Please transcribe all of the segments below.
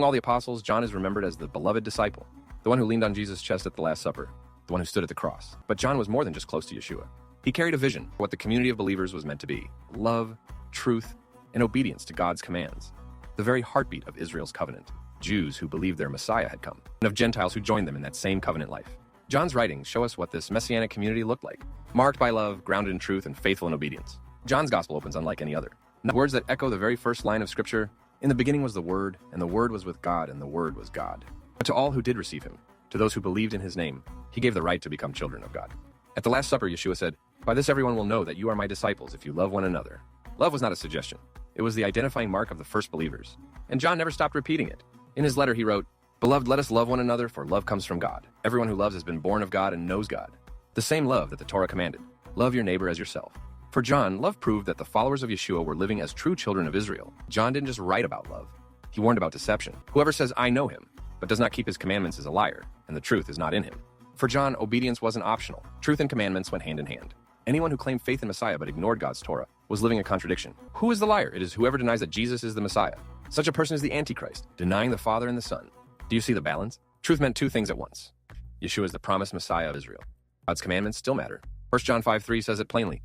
Among all the apostles, John is remembered as the beloved disciple, the one who leaned on Jesus' chest at the Last Supper, the one who stood at the cross. But John was more than just close to Yeshua. He carried a vision for what the community of believers was meant to be: love, truth, and obedience to God's commands. The very heartbeat of Israel's covenant. Jews who believed their Messiah had come, and of Gentiles who joined them in that same covenant life. John's writings show us what this Messianic community looked like, marked by love, grounded in truth, and faithful in obedience. John's gospel opens unlike any other. Words that echo the very first line of Scripture: "In the beginning was the Word, and the Word was with God, and the Word was God." But to all who did receive him, to those who believed in his name, he gave the right to become children of God. At the Last Supper, Yeshua said, "By this everyone will know that you are my disciples if you love one another." Love was not a suggestion. It was the identifying mark of the first believers. And John never stopped repeating it. In his letter, he wrote, "Beloved, let us love one another, for love comes from God. Everyone who loves has been born of God and knows God." The same love that the Torah commanded. Love your neighbor as yourself. For John, love proved that the followers of Yeshua were living as true children of Israel. John didn't just write about love. He warned about deception. Whoever says, "I know him," but does not keep his commandments is a liar, and the truth is not in him. For John, obedience wasn't optional. Truth and commandments went hand in hand. Anyone who claimed faith in Messiah but ignored God's Torah was living a contradiction. Who is the liar? It is whoever denies that Jesus is the Messiah. Such a person is the Antichrist, denying the Father and the Son. Do you see the balance? Truth meant two things at once. Yeshua is the promised Messiah of Israel. God's commandments still matter. 1 John 5:3 says it plainly.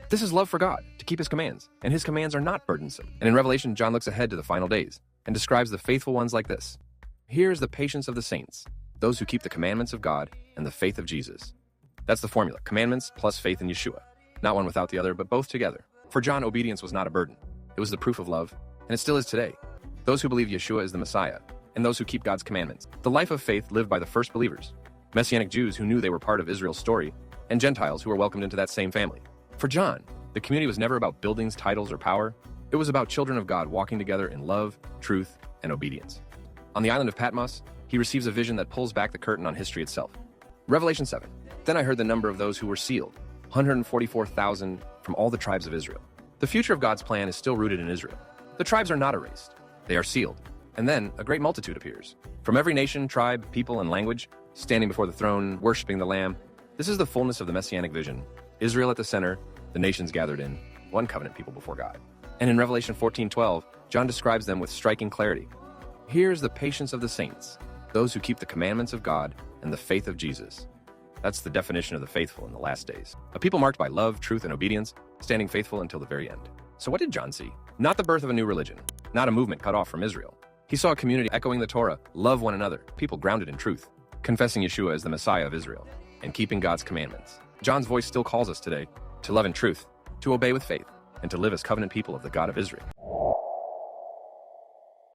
This is love for God, to keep his commands, and his commands are not burdensome. And in Revelation, John looks ahead to the final days and describes the faithful ones like this. Here is the patience of the saints, those who keep the commandments of God and the faith of Jesus. That's the formula: commandments plus faith in Yeshua. Not one without the other, but both together. For John, obedience was not a burden. It was the proof of love, and it still is today. Those who believe Yeshua is the Messiah, and those who keep God's commandments. The life of faith lived by the first believers, Messianic Jews who knew they were part of Israel's story, and Gentiles who were welcomed into that same family. For John, the community was never about buildings, titles, or power. It was about children of God walking together in love, truth, and obedience. On the island of Patmos, he receives a vision that pulls back the curtain on history itself. Revelation 7. Then I heard the number of those who were sealed, 144,000 from all the tribes of Israel. The future of God's plan is still rooted in Israel. The tribes are not erased. They are sealed. And then a great multitude appears. From every nation, tribe, people, and language, standing before the throne, worshiping the Lamb. This is the fullness of the Messianic vision. Israel at the center, the nations gathered in, one covenant people before God. And in Revelation 14:12, John describes them with striking clarity. Here is the patience of the saints, those who keep the commandments of God and the faith of Jesus. That's the definition of the faithful in the last days. A people marked by love, truth, and obedience, standing faithful until the very end. So what did John see? Not the birth of a new religion, not a movement cut off from Israel. He saw a community echoing the Torah, love one another, people grounded in truth, confessing Yeshua as the Messiah of Israel, and keeping God's commandments. John's voice still calls us today to love in truth, to obey with faith, and to live as covenant people of the God of Israel.